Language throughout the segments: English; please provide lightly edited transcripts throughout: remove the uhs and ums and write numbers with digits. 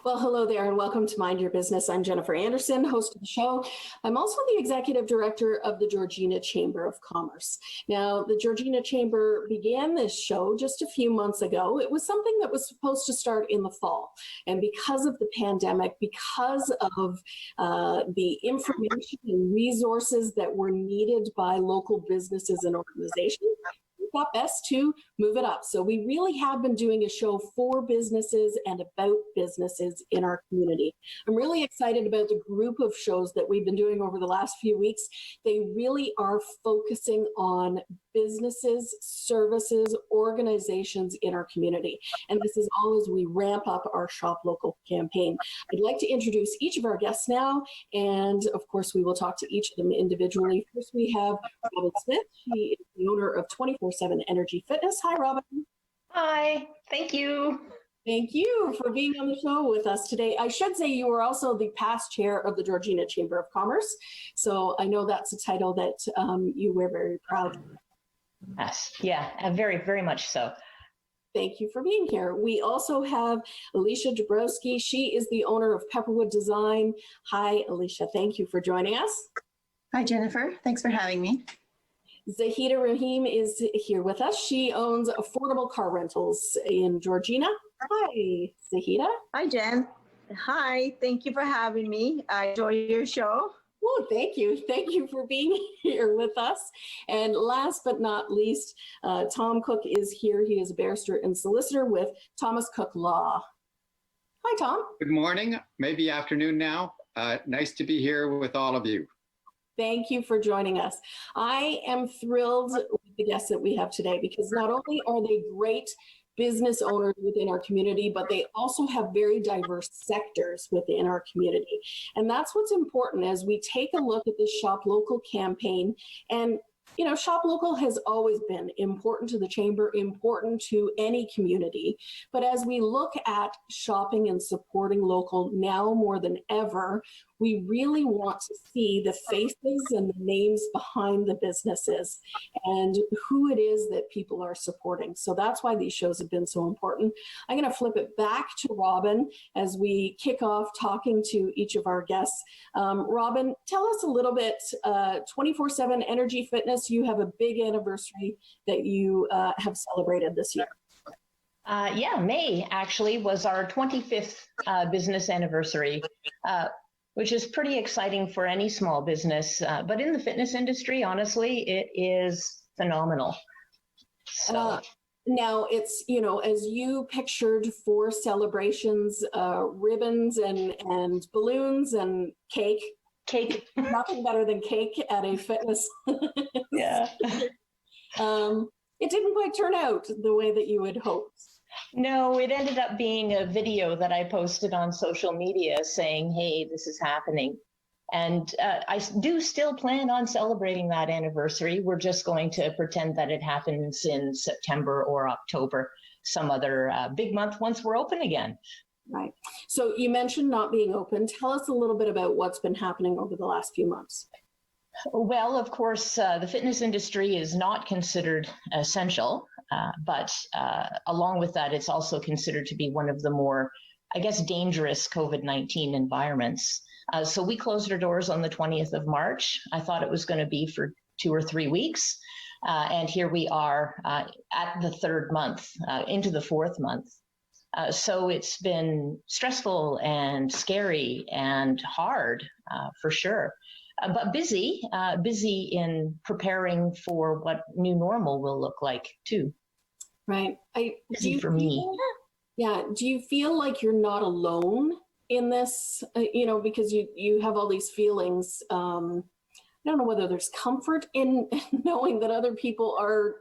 Well, hello there and welcome to Mind Your Business. I'm Jennifer Anderson, host of the show. I'm also the executive director of the Georgina Chamber of Commerce. Now, the Georgina Chamber began this show just a few months ago. It was something that was supposed to start in the fall. And because of the pandemic, because of the information and resources that were needed by local businesses and organizations, we thought best to move it up. So we really have been doing a show for businesses and about businesses in our community. I'm really excited about the group of shows that we've been doing over the last few weeks. They really are focusing on businesses, services, organizations in our community. And this is all as we ramp up our Shop Local campaign. I'd like to introduce each of our guests now, and of course we will talk to each of them individually. First we have Robin Smith. She is the owner of 24/7 Energy Fitness. Hi, Robin. Hi, thank you. Thank you for being on the show with us today. I should say you were also the past chair of the Georgina Chamber of Commerce, so I know that's a title that you were very proud of. Yes, yeah, very, very much so. Thank you for being here. We also have Alicia Dabrowski. She is the owner of Pepperwood Design. Hi, Alicia. Thank you for joining us. Hi, Jennifer. Thanks for having me. Zahida Rahim is here with us. She owns Affordable Car Rentals in Georgina. Hi, Zahida. Hi, Jen. Hi, thank you for having me. I enjoy your show. Oh, thank you. Thank you for being here with us. And last but not least, Tom Cook is here. He is a barrister and solicitor with Thomas Cook Law. Hi, Tom. Good morning, maybe afternoon now. Nice to be here with all of you. Thank you for joining us. I am thrilled with the guests that we have today because not only are they great business owners within our community, but they also have very diverse sectors within our community. And that's what's important as we take a look at this Shop Local campaign. And you know, Shop Local has always been important to the Chamber, important to any community. But as we look at shopping and supporting local now more than ever, we really want to see the faces and the names behind the businesses and who it is that people are supporting. So that's why these shows have been so important. I'm going to flip it back to Robin as we kick off talking to each of our guests. Robin, tell us a little bit, 24/7 Energy Fitness, you have a big anniversary that you have celebrated this year. Yeah, May actually was our 25th business anniversary, which is pretty exciting for any small business. But in the fitness industry, honestly, it is phenomenal. So. Now it's, you know, as you pictured for celebrations, ribbons and balloons and cake. Cake. Nothing better than cake at a fitness. Yeah. It didn't quite turn out the way that you had hoped. No, it ended up being a video that I posted on social media saying, hey, this is happening. And I do still plan on celebrating that anniversary. We're just going to pretend that it happens in September or October, some other big month once we're open again. Right. So you mentioned not being open. Tell us a little bit about what's been happening over the last few months. Well, of course, the fitness industry is not considered essential, but along with that, it's also considered to be one of the more, I guess, dangerous COVID-19 environments. So we closed our doors on the 20th of March. I thought it was going to be for 2 or 3 weeks. And here we are at the 3rd month, into the 4th month. So it's been stressful and scary and hard for sure. But busy in preparing for what new normal will look like too. Right. Busy for me. Yeah. Do you feel like you're not alone in this, you know, because you have all these feelings? I don't know whether there's comfort in knowing that other people are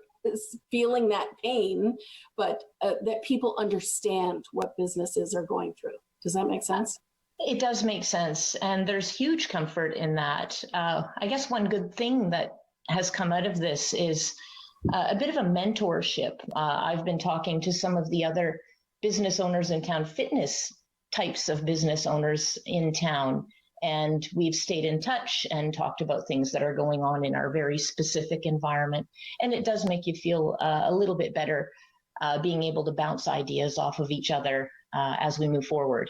feeling that pain, but that people understand what businesses are going through. Does that make sense? It does make sense. And there's huge comfort in that. I guess one good thing that has come out of this is a bit of a mentorship. I've been talking to some of the other business owners in town, fitness types of business owners in town. And we've stayed in touch and talked about things that are going on in our very specific environment. And it does make you feel a little bit better being able to bounce ideas off of each other as we move forward.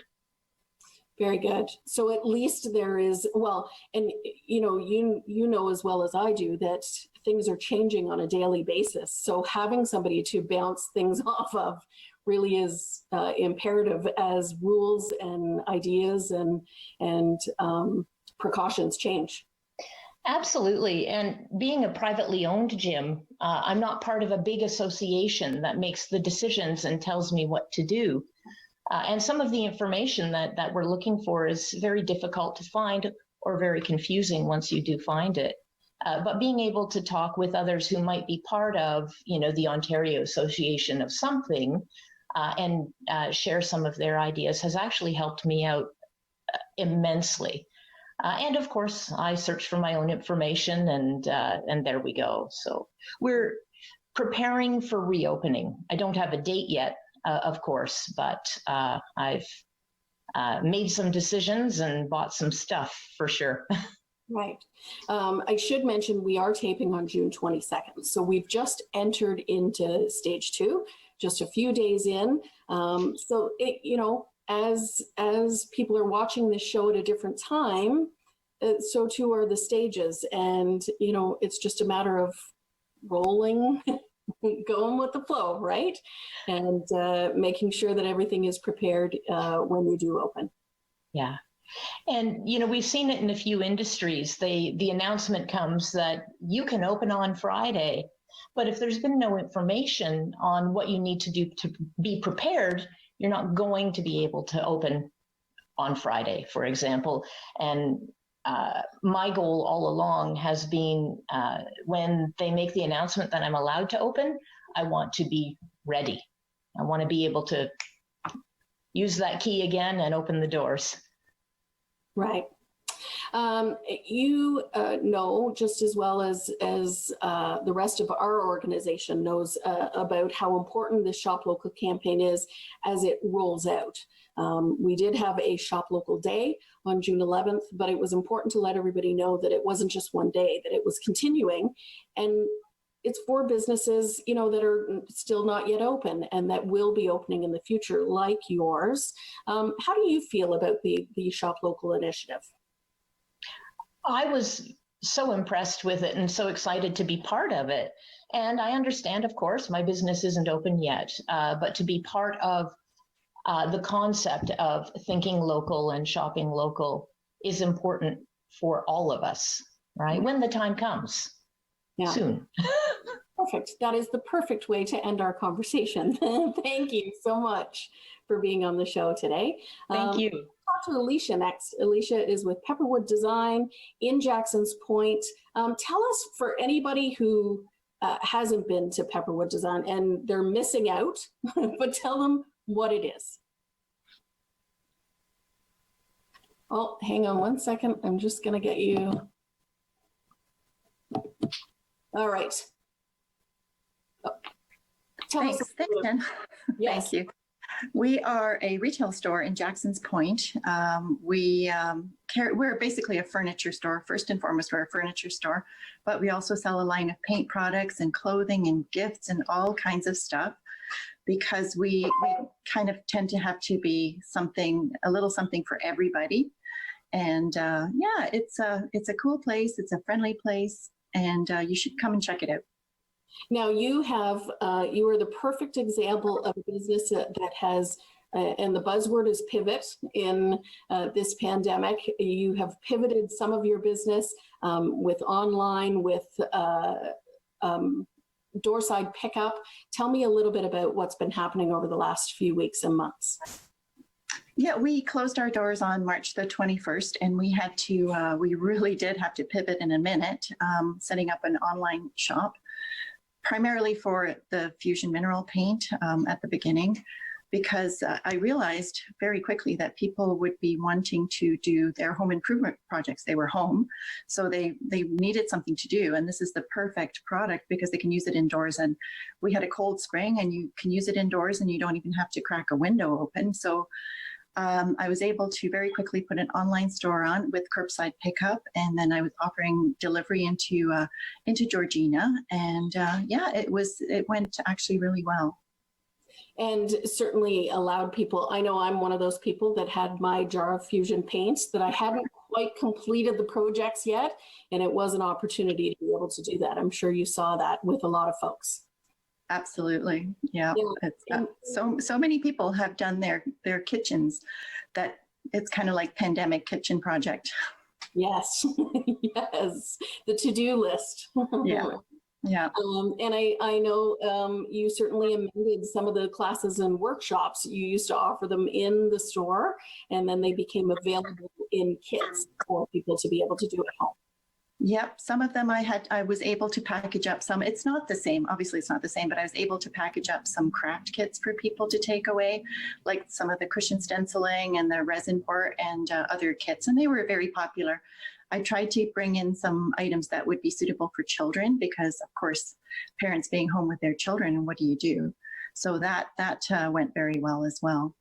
Very good. So at least there is, well, and you know as well as I do that things are changing on a daily basis. So having somebody to bounce things off of really is imperative as rules and ideas and precautions change. Absolutely. And being a privately owned gym, I'm not part of a big association that makes the decisions and tells me what to do. And some of the information that we're looking for is very difficult to find or very confusing once you do find it. But being able to talk with others who might be part of, the Ontario Association of something and share some of their ideas has actually helped me out immensely. And of course, I searched for my own information and there we go. So we're preparing for reopening. I don't have a date yet. Of course, but I've made some decisions and bought some stuff for sure. Right. I should mention we are taping on June 22nd. So we've just entered into stage 2, just a few days in. So as people are watching this show at a different time, so too are the stages. And, it's just a matter of rolling going with the flow, right? And making sure that everything is prepared when you do open. Yeah. And, we've seen it in a few industries. The announcement comes that you can open on Friday, but if there's been no information on what you need to do to be prepared, you're not going to be able to open on Friday, for example. And my goal all along has been when they make the announcement that I'm allowed to open, I want to be ready. I want to be able to use that key again and open the doors. Right. You know just as well as the rest of our organization knows about how important the Shop Local campaign is as it rolls out. We did have a Shop Local Day on June 11th, but it was important to let everybody know that it wasn't just one day, that it was continuing. And it's for businesses, that are still not yet open and that will be opening in the future, like yours. How do you feel about the Shop Local initiative? I was so impressed with it and so excited to be part of it. And I understand, of course, my business isn't open yet, but to be part of the concept of thinking local and shopping local is important for all of us, right? When the time comes, soon. Perfect. That is the perfect way to end our conversation. Thank you so much for being on the show today. Thank you. Talk to Alicia next. Alicia is with Pepperwood Design in Jackson's Point. Tell us, for anybody who hasn't been to Pepperwood Design and they're missing out, but tell them what it is. Oh, hang on one second. I'm just going to get you. All right. Thanks, Jen. Yes. Thank you. We are a retail store in Jackson's Point. We're basically a furniture store. First and foremost, we're a furniture store, but we also sell a line of paint products and clothing and gifts and all kinds of stuff, because we kind of tend to have to be a little something for everybody. And it's a cool place. It's a friendly place, and you should come and check it out. Now you are the perfect example of a business that has, and the buzzword is pivot in this pandemic. You have pivoted some of your business with online, with doorside pickup. Tell me a little bit about what's been happening over the last few weeks and months. Yeah, we closed our doors on March the 21st, and we really did have to pivot in a minute, setting up an online shop, primarily for the fusion mineral paint at the beginning, because I realized very quickly that people would be wanting to do their home improvement projects. They were home, so they needed something to do, and this is the perfect product because they can use it indoors. And we had a cold spring, and you can use it indoors, and you don't even have to crack a window open. So I was able to very quickly put an online store on with curbside pickup, and then I was offering delivery into Georgina, and it went actually really well. And certainly allowed people, I know I'm one of those people that had my jar of fusion paints that I hadn't quite completed the projects yet, and it was an opportunity to be able to do that. I'm sure you saw that with a lot of folks. Absolutely. Yeah. Yeah. It's, so many people have done their kitchens that it's kind of like pandemic kitchen project. Yes. Yes. The to-do list. Yeah. Yeah. And I know you certainly amended some of the classes and workshops. You used to offer them in the store, and then they became available in kits for people to be able to do at home. Yep. Some of them I was able to package up some. It's not the same. Obviously, it's not the same, but I was able to package up some craft kits for people to take away, like some of the cushion stenciling and the resin port and other kits. And they were very popular. I tried to bring in some items that would be suitable for children because, of course, parents being home with their children, what do you do? So that went very well as well.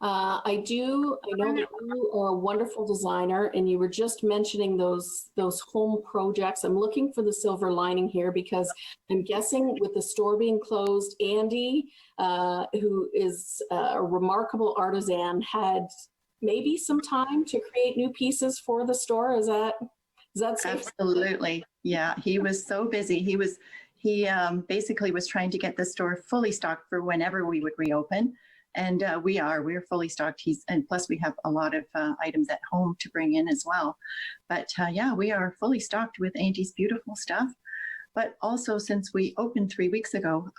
I know that you are a wonderful designer, and you were just mentioning those home projects. I'm looking for the silver lining here because I'm guessing with the store being closed, Andy, who is a remarkable artisan, had maybe some time to create new pieces for the store. Is that safe? Absolutely. Yeah, he was so busy. He basically was trying to get the store fully stocked for whenever we would reopen. And we're fully stocked. And plus we have a lot of items at home to bring in as well. But yeah, we are fully stocked with Andy's beautiful stuff. But also since we opened 3 weeks ago,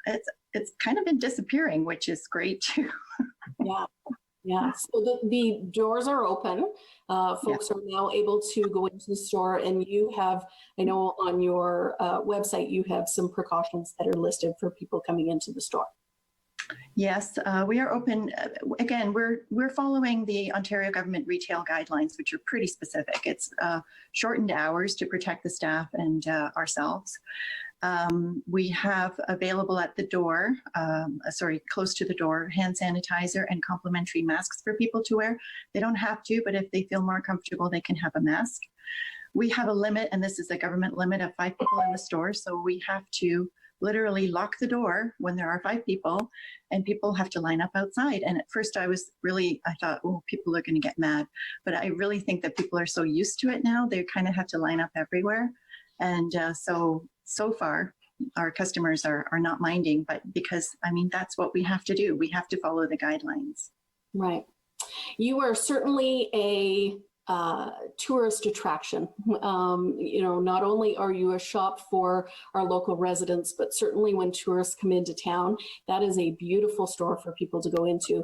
it's kind of been disappearing, which is great too. Yeah. Yeah, so the doors are open. Folks are now able to go into the store, and you have, I know on your website, you have some precautions that are listed for people coming into the store. Yes, we are open. Again, we're following the Ontario government retail guidelines, which are pretty specific. It's shortened hours to protect the staff and ourselves. We have available at the door, close to the door, hand sanitizer and complimentary masks for people to wear. They don't have to, but if they feel more comfortable, they can have a mask. We have a limit, and this is a government limit of 5 people in the store. So we have to literally lock the door when there are 5 people, and people have to line up outside. And at first I thought, oh, people are going to get mad. But I really think that people are so used to it now, they kind of have to line up everywhere. And so far, our customers are not minding, but because, I mean, that's what we have to do. We have to follow the guidelines. Right. You are certainly a tourist attraction. Not only are you a shop for our local residents, but certainly when tourists come into town, that is a beautiful store for people to go into.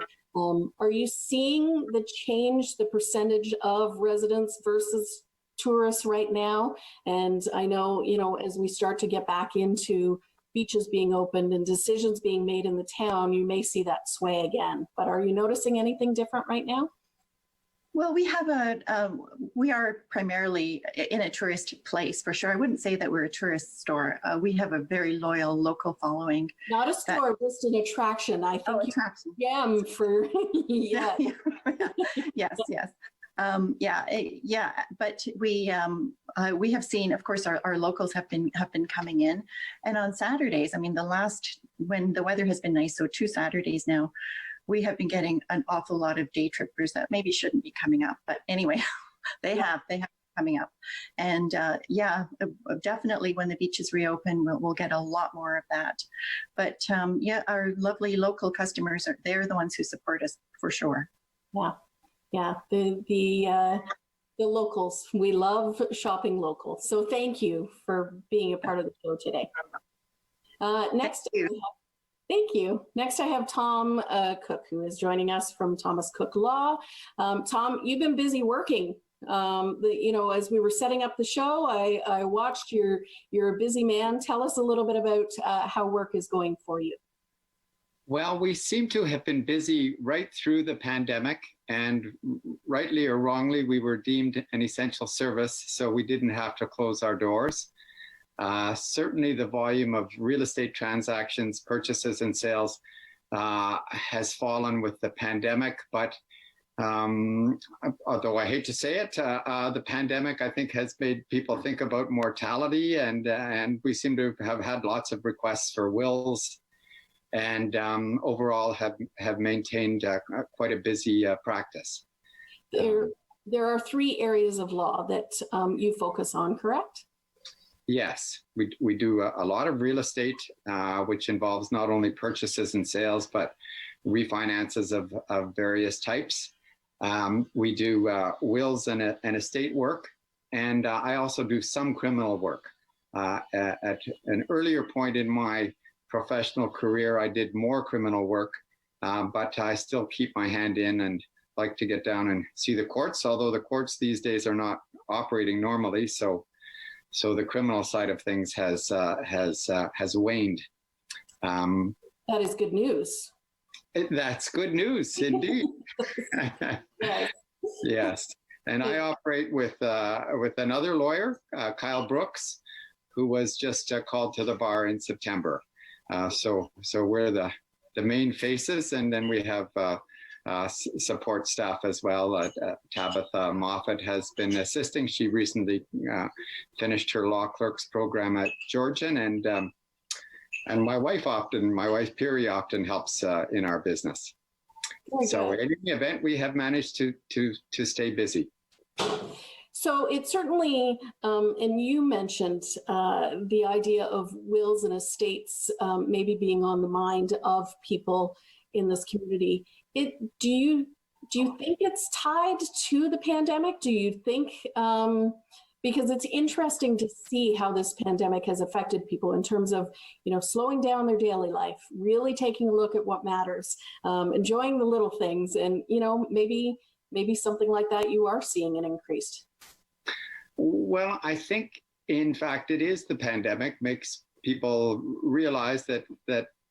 Are you seeing the percentage of residents versus tourists right now? And I know, as we start to get back into beaches being opened and decisions being made in the town, you may see that sway again. But are you noticing anything different right now? Well, we are primarily in a tourist place for sure. I wouldn't say that we're a tourist store. We have a very loyal local following. Not a store, just an attraction. I think attraction. Yeah, for yeah. Yes. But we have seen, of course, our locals have been coming in, and on Saturdays, I mean, when the weather has been nice, so 2 Saturdays now, we have been getting an awful lot of day trippers that maybe shouldn't be coming up, but anyway, they have coming up, and definitely when the beaches reopen, we'll get a lot more of that. But our lovely local customers they're the ones who support us for sure. Yeah, the locals. We love shopping local. So thank you for being a part of the show today. Thank you. Next, I have Tom Cook, who is joining us from Thomas Cook Law. Tom, you've been busy working. As we were setting up the show, I watched you're a busy man. Tell us a little bit about how work is going for you. Well, we seem to have been busy right through the pandemic, and rightly or wrongly, we were deemed an essential service, so we didn't have to close our doors. Certainly the volume of real estate transactions, purchases and sales has fallen with the pandemic, but although I hate to say it, the pandemic, I think, has made people think about mortality, and we seem to have had lots of requests for wills and overall have maintained quite a busy practice. There are 3 areas of law that you focus on, correct? Yes, we do a lot of real estate, which involves not only purchases and sales, but refinances of various types. We do wills and estate work, and I also do some criminal work. At an earlier point in my professional career, I did more criminal work, but I still keep my hand in and like to get down and see the courts, although the courts these days are not operating normally. So the criminal side of things has waned. That is good news. That's good news, indeed. Yes. Yes, and I operate with another lawyer, Kyle Brooks, who was just called to the bar in September. So we're the main faces, and then we have support staff as well. Tabitha Moffat has been assisting. She recently finished her law clerk's program at Georgian, and my wife Piri often helps in our business. So in any event, we have managed to stay busy. So it certainly, and you mentioned the idea of wills and estates maybe being on the mind of people in this community. Do you think it's tied to the pandemic? Do you think, because it's interesting to see how this pandemic has affected people in terms of, slowing down their daily life, really taking a look at what matters, enjoying the little things, and, maybe something like that you are seeing an increase. Well, I think, in fact, it is the pandemic makes people realize that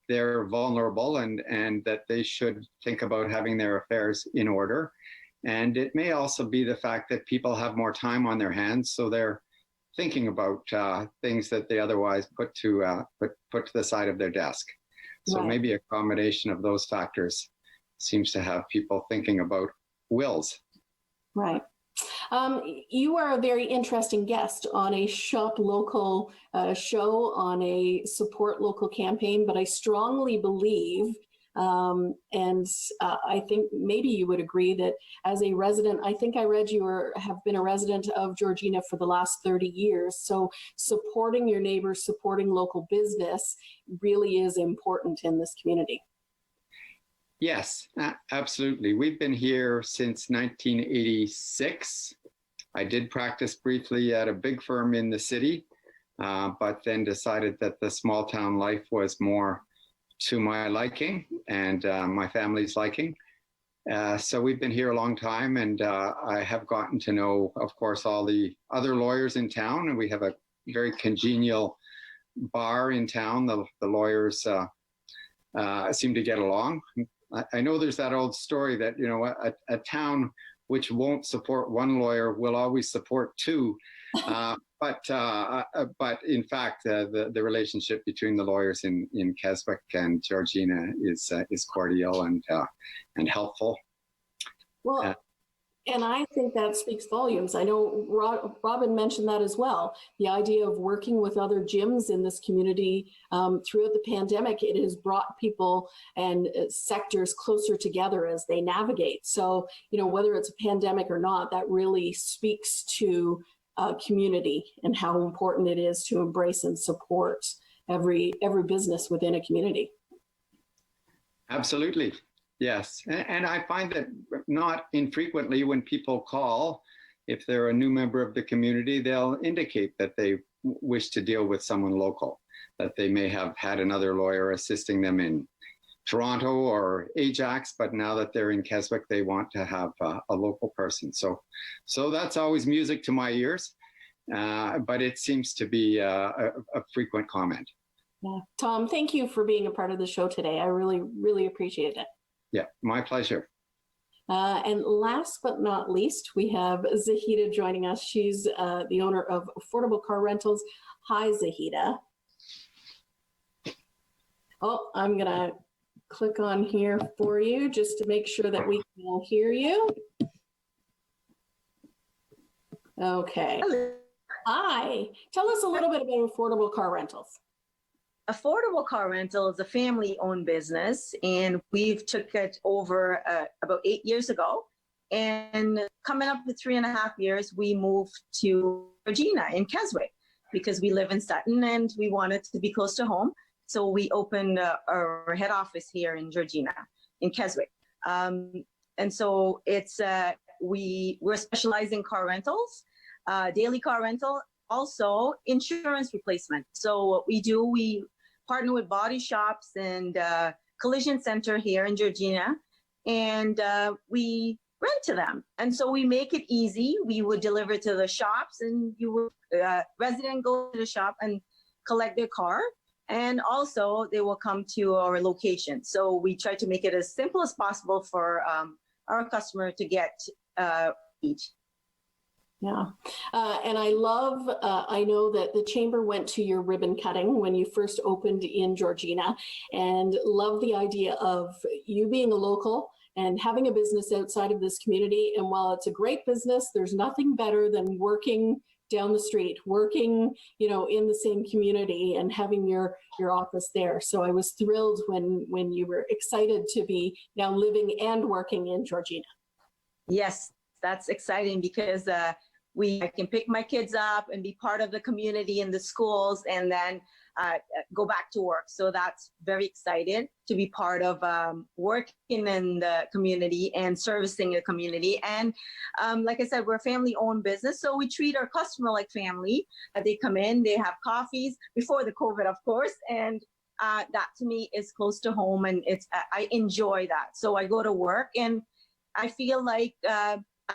they're vulnerable and that they should think about having their affairs in order. And it may also be the fact that people have more time on their hands, so they're thinking about things that they otherwise put to the side of their desk. So Right. Maybe a combination of those factors seems to have people thinking about wills. Right. You are a very interesting guest on a Shop Local show on a Support Local campaign, but I strongly believe, and I think maybe you would agree that as a resident, I think I read you have been a resident of Georgina for the last 30 years. So supporting your neighbors, supporting local business really is important in this community. Yes, absolutely. We've been here since 1986. I did practice briefly at a big firm in the city, but then decided that the small town life was more to my liking and my family's liking. So we've been here a long time, and I have gotten to know, of course, all the other lawyers in town, and we have a very congenial bar in town. The lawyers seem to get along. I know there's that old story that, a town which won't support one lawyer will always support two. But in fact, the relationship between the lawyers in Keswick and Georgina is cordial and helpful. Well, and I think that speaks volumes. I know Robin mentioned that as well. The idea of working with other gyms in this community throughout the pandemic, it has brought people and sectors closer together as they navigate. So, whether it's a pandemic or not, that really speaks to community and how important it is to embrace and support every business within a community. Absolutely. Yes. And I find that not infrequently when people call, if they're a new member of the community, they'll indicate that they wish to deal with someone local, that they may have had another lawyer assisting them in Toronto or Ajax, but now that they're in Keswick, they want to have a local person. So that's always music to my ears, but it seems to be a frequent comment. Yeah. Tom, thank you for being a part of the show today. I really, really appreciate it. Yeah, my pleasure. And last but not least, we have Zahida joining us. She's the owner of Affordable Car Rentals. Hi, Zahida. Oh, I'm going to click on here for you just to make sure that we can all hear you. Okay. Hello. Hi. Tell us a little bit about Affordable Car Rentals. Affordable Car Rental is a family-owned business, and we've took it over about 8 years ago. And coming up to 3.5 years, we moved to Georgina in Keswick because we live in Sutton and we wanted to be close to home. So we opened our head office here in Georgina in Keswick. And so it's we're specializing in car rentals, daily car rental, also insurance replacement. So what we do, we partner with body shops and collision center here in Georgina, and we rent to them. And so we make it easy. We would deliver to the shops, and you would resident go to the shop and collect their car. And also they will come to our location. So we try to make it as simple as possible for our customer to get each. Yeah. And I love, I know that the chamber went to your ribbon cutting when you first opened in Georgina, and love the idea of you being a local and having a business outside of this community. And while it's a great business, there's nothing better than working down the street, working, you know, in the same community and having your office there. So I was thrilled when you were excited to be now living and working in Georgina. Yes, that's exciting because I can pick my kids up and be part of the community in the schools, and then go back to work. So that's very excited to be part of working in the community and servicing the community. And like I said, we're a family-owned business, so we treat our customer like family. They come in, they have coffees before the COVID, of course, and that to me is close to home, and it's I enjoy that. So I go to work and I feel like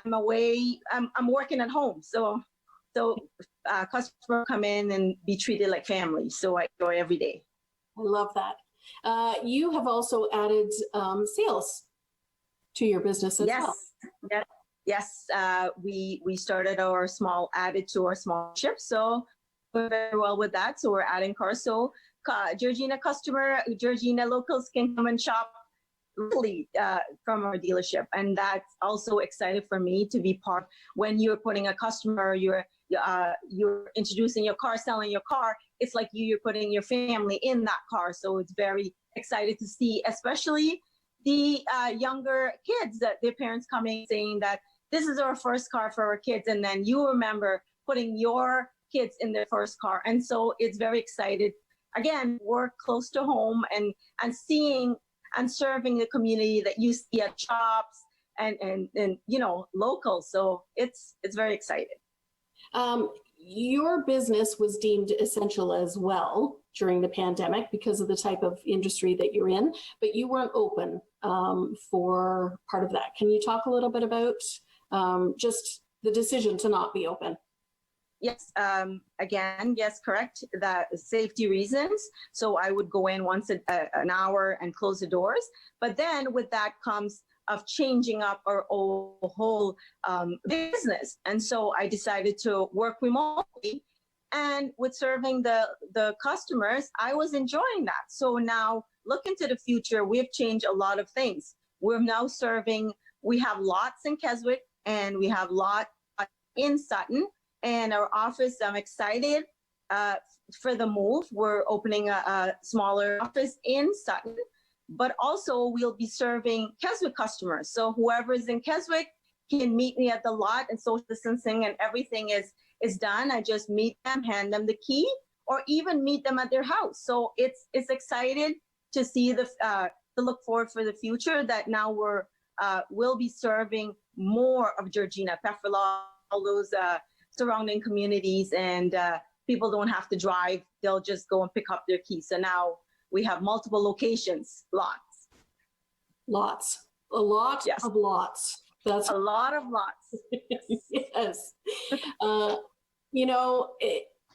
I'm away. I'm working at home, so customers come in and be treated like family. So I enjoy every day. I love that. You have also added sales to your business as well. Yes. We started added to our small ship. So we're very well with that. So we're adding cars. So Georgina Georgina locals can come and shop really from our dealership, and that's also excited for me to be part. When you're putting a customer, you're introducing your car, selling your car, it's like you're putting your family in that car. So it's very excited to see, especially the younger kids, that their parents coming saying that this is our first car for our kids, and then you remember putting your kids in their first car. And so it's very excited, again, work close to home and seeing and serving the community that you see at shops and you know, local. So it's very exciting. Your business was deemed essential as well during the pandemic because of the type of industry that you're in, but you weren't open for part of that. Can you talk a little bit about just the decision to not be open? Yes, again, yes, correct. That safety reasons. So I would go in once an hour and close the doors. But then with that comes of changing up our whole business. And so I decided to work remotely. And with serving the customers, I was enjoying that. So now look into the future, we've changed a lot of things. We're now we have lots in Keswick and we have lots in Sutton. And our office, I'm excited for the move. We're opening a smaller office in Sutton, but also we'll be serving Keswick customers. So whoever's in Keswick can meet me at the lot, and social distancing and everything is done. I just meet them, hand them the key, or even meet them at their house. So it's excited to see to look forward for the future, that now we'll be serving more of Georgina, Pefferlaw, all those surrounding communities, and people don't have to drive. They'll just go and pick up their keys. So now we have multiple locations, lots. A lot Yes. of lots. That's A lot of lots. yes. You know,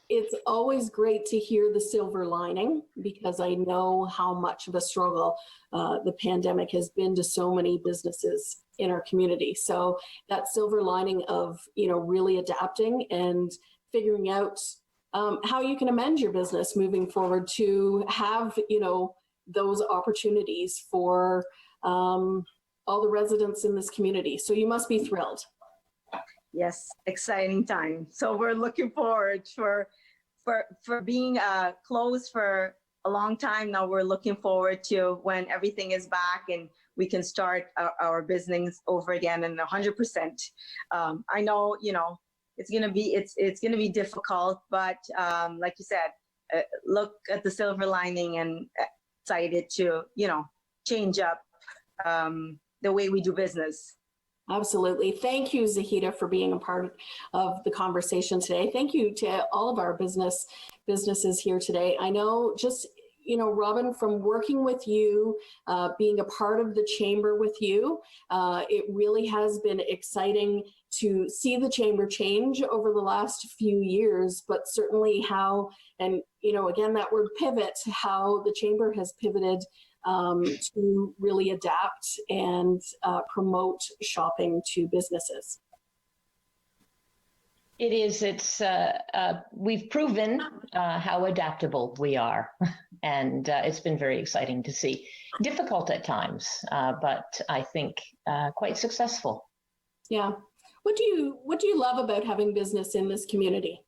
it's always great to hear the silver lining, because I know how much of a struggle the pandemic has been to so many businesses in our community. So that silver lining of, you know, really adapting and figuring out how you can amend your business moving forward to have, you know, those opportunities for all the residents in this community. So you must be thrilled. Yes, exciting time. So we're looking forward for being closed for a long time now. We're looking forward to when everything is back and we can start our business over again and 100%. I know, it's gonna be difficult, but like you said, look at the silver lining and excited to, change up the way we do business. Absolutely. Thank you, Zahida, for being a part of the conversation today. Thank you to all of our businesses here today. I know just, Robin, from working with you, being a part of the chamber with you, it really has been exciting to see the chamber change over the last few years, but certainly how, and, again, that word pivot, how the chamber has pivoted to really adapt and promote shopping to businesses. It is. We've proven how adaptable we are, and it's been very exciting to see. Difficult at times, but I think quite successful. Yeah. What do you love about having business in this community?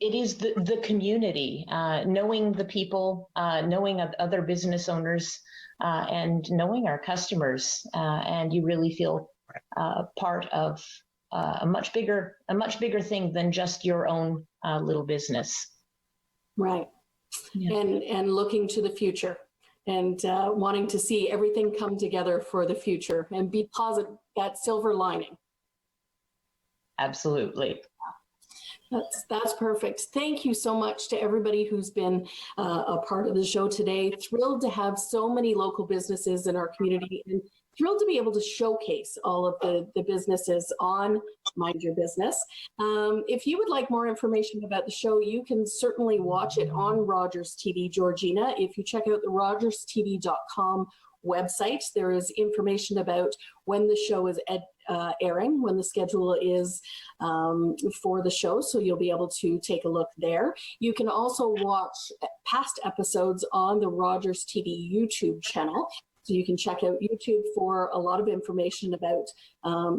It is the community, knowing the people, knowing other business owners, and knowing our customers, and you really feel part of a much bigger thing than just your own little business. Right. Yeah. And looking to the future and wanting to see everything come together for the future and be positive, that silver lining. Absolutely. That's perfect. Thank you so much to everybody who's been a part of the show today. Thrilled to have so many local businesses in our community and thrilled to be able to showcase all of the businesses on Mind Your Business. If you would like more information about the show, you can certainly watch it on Rogers TV Georgina. If you check out the rogerstv.com website, there is information about when the show is airing, when the schedule is for the show, so you'll be able to take a look there. You can also watch past episodes on the Rogers TV YouTube channel. So you can check out YouTube for a lot of information about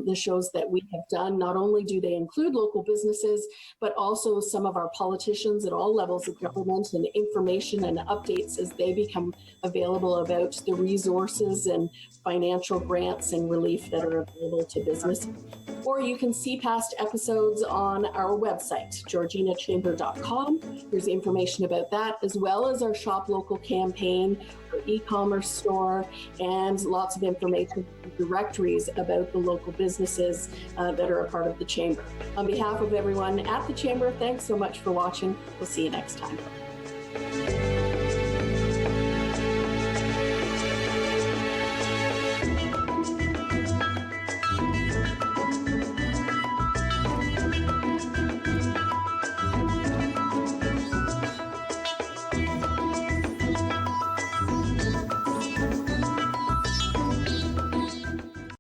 the shows that we have done. Not only do they include local businesses, but also some of our politicians at all levels of government and information and updates as they become available about the resources and financial grants and relief that are available to business. Or you can see past episodes on our website, georginachamber.com. There's information about that, as well as our Shop Local campaign, our e-commerce store, and lots of information, directories about the local businesses that are a part of the Chamber. On behalf of everyone at the Chamber, thanks so much for watching. We'll see you next time.